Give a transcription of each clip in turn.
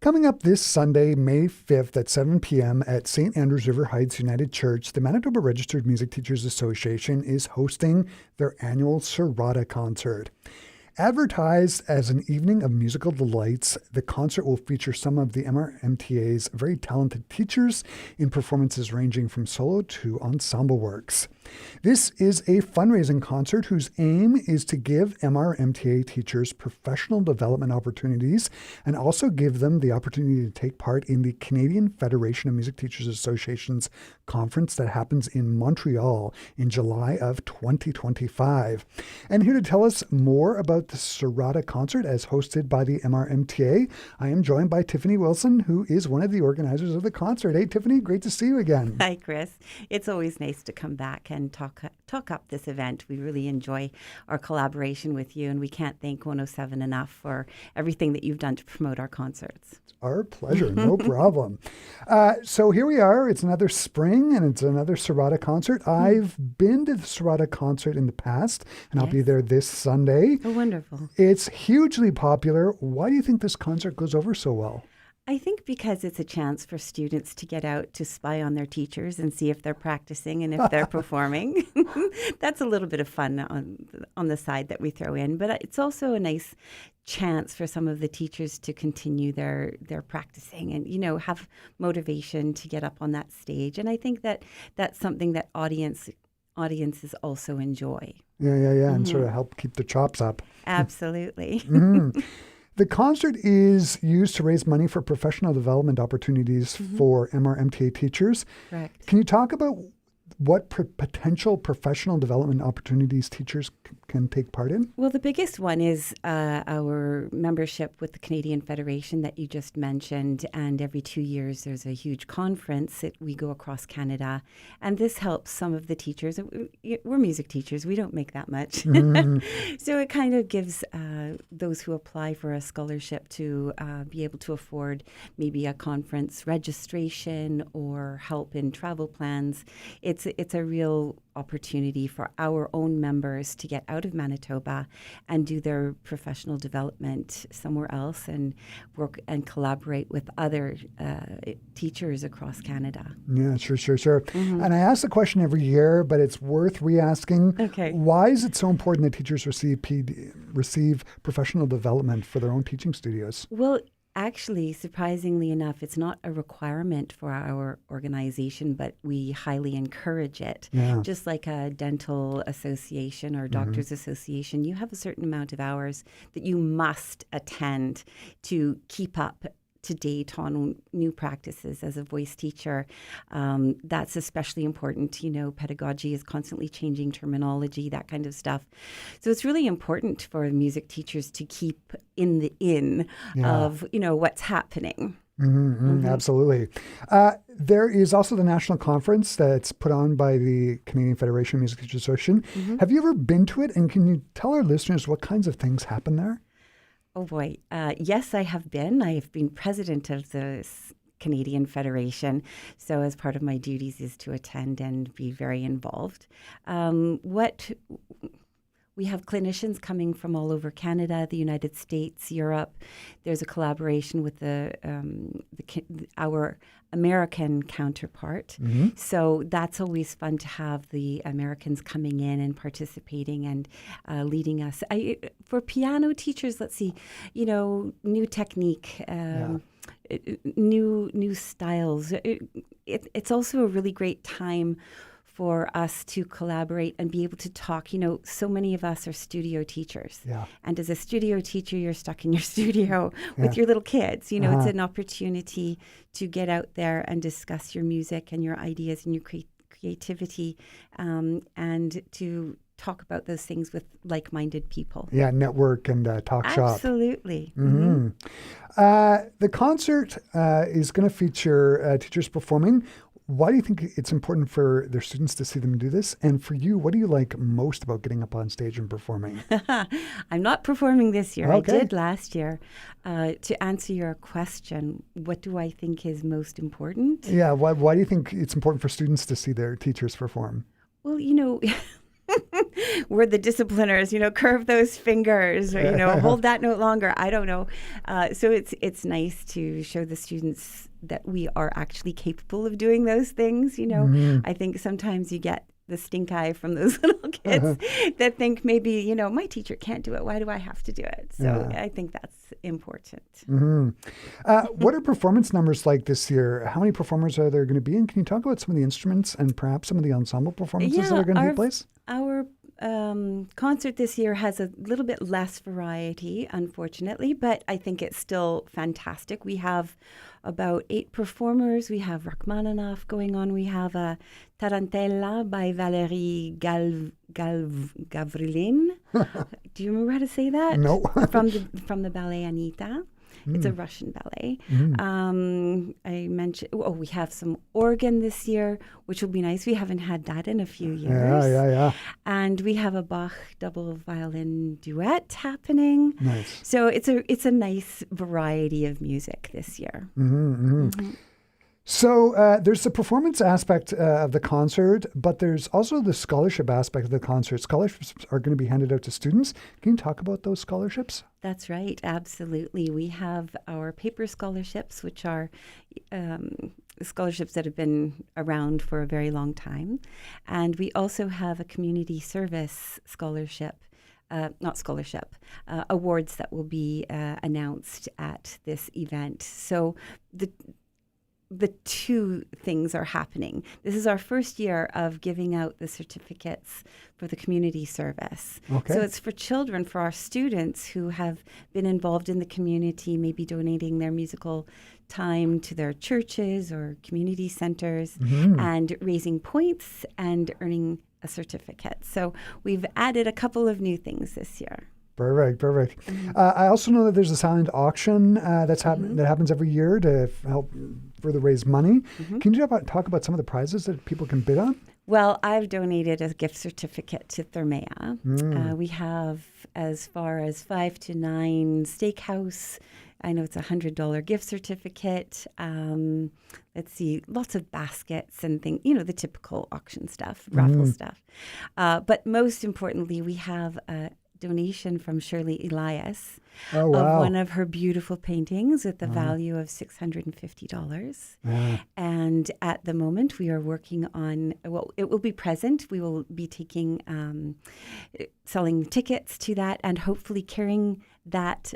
Coming up this Sunday, May 5th at 7 p.m. at St. Andrews River Heights United Church, the Manitoba Registered Music Teachers Association is hosting their annual Serata concert. Advertised as an evening of musical delights, the concert will feature some of the MRMTA's very talented teachers in performances ranging from solo to ensemble works. This is a fundraising concert whose aim is to give MRMTA teachers professional development opportunities and also give them the opportunity to take part in the Canadian Federation of Music Teachers Association's conference that happens in Montreal in July of 2025. And here to tell us more about the Serata concert as hosted by the MRMTA, I am joined by Tiffany Wilson, who is one of the organizers of the concert. Hey, Tiffany, great to see you again. Hi, Chris. It's always nice to come back and talk up this event. We really enjoy our collaboration with you, and we can't thank 107 enough for everything that you've done to promote our concerts. Our pleasure, no problem. So here we are. It's another spring, and it's another Serata concert. I've been to the Serata concert in the past, and I'll be there this Sunday. Oh, wonderful. It's hugely popular. Why do you think this concert goes over so well? I think because it's a chance for students to get out to spy on their teachers and see if they're practicing and if they're performing. That's a little bit of fun on the side that we throw in, but it's also a nice chance for some of the teachers to continue their practicing and, have motivation to get up on that stage. And I think that that's something that audiences also enjoy. Yeah, and sort of help keep the chops up. Absolutely. The concert is used to raise money for professional development opportunities for MRMTA teachers. Correct. Can you talk about what potential professional development opportunities teachers can take part in? Well, the biggest one is our membership with the Canadian Federation that you just mentioned. And every 2 years, there's a huge conference that we go across Canada. And this helps some of the teachers. We're music teachers. We don't make that much. So it kind of gives those who apply for a scholarship to be able to afford maybe a conference registration or help in travel plans. It's a real opportunity for our own members to get out of Manitoba and do their professional development somewhere else and work and collaborate with other teachers across Canada. Yeah, sure. And I ask the question every year, but it's worth re-asking. Okay. Why is it so important that teachers receive professional development for their own teaching studios? Well, actually, surprisingly enough, it's not a requirement for our organization, but we highly encourage it. Yeah. Just like a dental association or doctor's association, you have a certain amount of hours that you must attend to keep up to date on new practices as a voice teacher. That's especially important. Pedagogy is constantly changing terminology, that kind of stuff. So it's really important for music teachers to keep in the of, what's happening. Absolutely. There is also the national conference that's put on by the Canadian Federation of Music Teachers Association. Have you ever been to it? And can you tell our listeners what kinds of things happen there? Oh, boy. Yes, I have been. I have been president of the Canadian Federation. So as part of my duties is to attend and be very involved. We have clinicians coming from all over Canada, the United States, Europe. There's a collaboration with our American counterpart. So that's always fun to have the Americans coming in and participating and leading us. For piano teachers, let's see, new technique, new styles. It's also a really great time for us to collaborate and be able to talk. So many of us are studio teachers. Yeah. And as a studio teacher, you're stuck in your studio with your little kids. It's an opportunity to get out there and discuss your music and your ideas and your creativity and to talk about those things with like-minded people. Yeah, network and talk shop. Absolutely. The concert is going to feature teachers performing. Why do you think it's important for their students to see them do this? And for you, what do you like most about getting up on stage and performing? I'm not performing this year. Okay. I did last year. To answer your question, what do I think is most important? Yeah, why do you think it's important for students to see their teachers perform? Well, we're the discipliners, curve those fingers or, hold that note longer. I don't know. So it's nice to show the students that we are actually capable of doing those things. I think sometimes you get the stink eye from those little kids that think maybe, my teacher can't do it. Why do I have to do it? So I think that's important. What are performance numbers like this year? How many performers are there going to be? And can you talk about some of the instruments and perhaps some of the ensemble performances that are going to take place? Our concert this year has a little bit less variety, unfortunately, but I think it's still fantastic. We have about 8 performers. We have Rachmaninoff going on. We have a Tarantella by Valérie Gavrilin. Do you remember how to say that? No. from the ballet Anita. It's a Russian ballet. I mentioned, we have some organ this year, which will be nice. We haven't had that in a few years. Yeah. And we have a Bach double violin duet happening. Nice. So it's a nice variety of music this year. So there's the performance aspect of the concert, but there's also the scholarship aspect of the concert. Scholarships are going to be handed out to students. Can you talk about those scholarships? That's right. Absolutely. We have our paper scholarships, which are scholarships that have been around for a very long time. And we also have a community service scholarship. Awards that will be announced at this event. So the two things are happening. This is our first year of giving out the certificates for the community service. Okay. So it's for children, for our students who have been involved in the community, maybe donating their musical time to their churches or community centers and raising points and earning a certificate. So we've added a couple of new things this year. Perfect. I also know that there's a silent auction that happens every year to help further raise money. Can you talk about some of the prizes that people can bid on? Well, I've donated a gift certificate to Thermea. We have as far as 5 to 9 steakhouse. I know it's $100 gift certificate. Let's see, lots of baskets and things, the typical auction stuff, raffle stuff. But most importantly, we have a donation from Shirley Elias of one of her beautiful paintings with the value of $650. And at the moment, we are working on, it will be present. We will be selling tickets to that and hopefully carrying that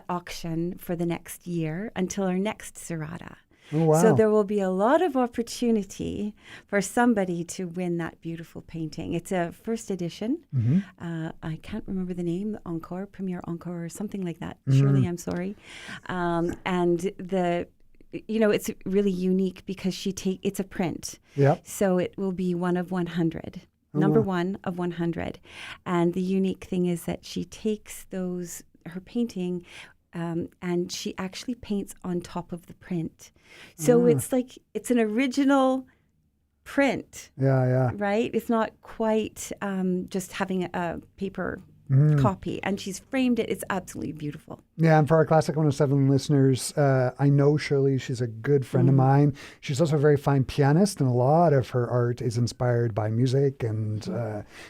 auction for the next year until our next Serata. Oh, wow. So there will be a lot of opportunity for somebody to win that beautiful painting. It's a first edition. I can't remember the name, Encore, Premier Encore, or something like that. Shirley, I'm sorry. And it's really unique because it's a print. Yep. So it will be one of 100. Number one of 100. And the unique thing is that she takes her painting and she actually paints on top of the print. So it's an original print. Yeah. Right? It's not quite just having a paper copy. And she's framed it. It's absolutely beautiful. Yeah, and for our Classic 107 listeners, I know Shirley. She's a good friend of mine. She's also a very fine pianist, and a lot of her art is inspired by music and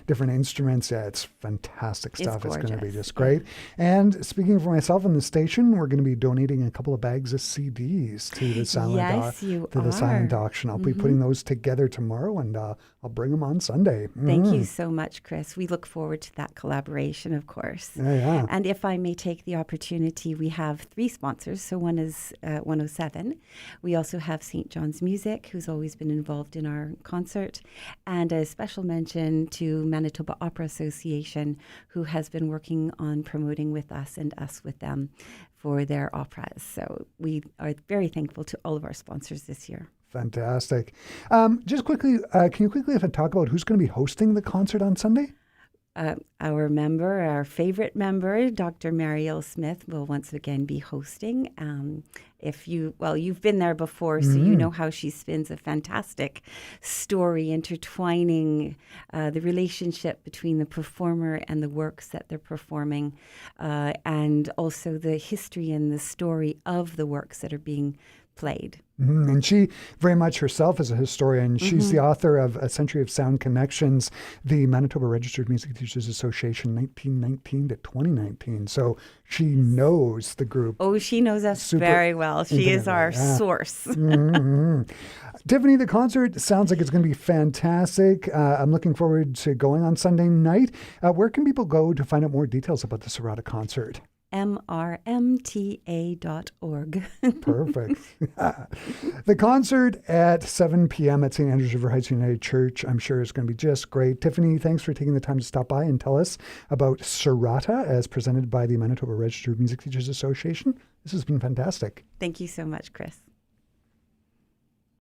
different instruments. Yeah, it's fantastic stuff. It's going to be just great. And speaking for myself and the station, we're going to be donating a couple of bags of CDs to the silent auction. I'll be putting those together tomorrow, and I'll bring them on Sunday. Thank you so much, Chris. We look forward to that collaboration, of course. Yeah. And if I may take the opportunity, we have 3 sponsors. So one is 107. We also have St. John's Music, who's always been involved in our concert, and a special mention to Manitoba Opera Association, who has been working on promoting with us and us with them for their operas. So we are very thankful to all of our sponsors this year. Fantastic. Just quickly, can you quickly talk about who's going to be hosting the concert on Sunday? Our favorite member, Dr. Mariel Smith, will once again be hosting. You've been there before, so you know how she spins a fantastic story intertwining the relationship between the performer and the works that they're performing, and also the history and the story of the works that are being played. And she very much herself is a historian. She's the author of A Century of Sound Connections, the Manitoba Registered Music Teachers Association, 1919 to 2019. So she knows the group. Oh, she knows us very well. She is our source. Tiffany, the concert sounds like it's going to be fantastic. I'm looking forward to going on Sunday night. Where can people go to find out more details about the Serata concert? mrmta.org. Perfect. The concert at 7 p.m. at St. Andrews River Heights United Church, I'm sure is going to be just great. Tiffany, thanks for taking the time to stop by and tell us about Serata as presented by the Manitoba Registered Music Teachers Association. This has been fantastic. Thank you so much, Chris.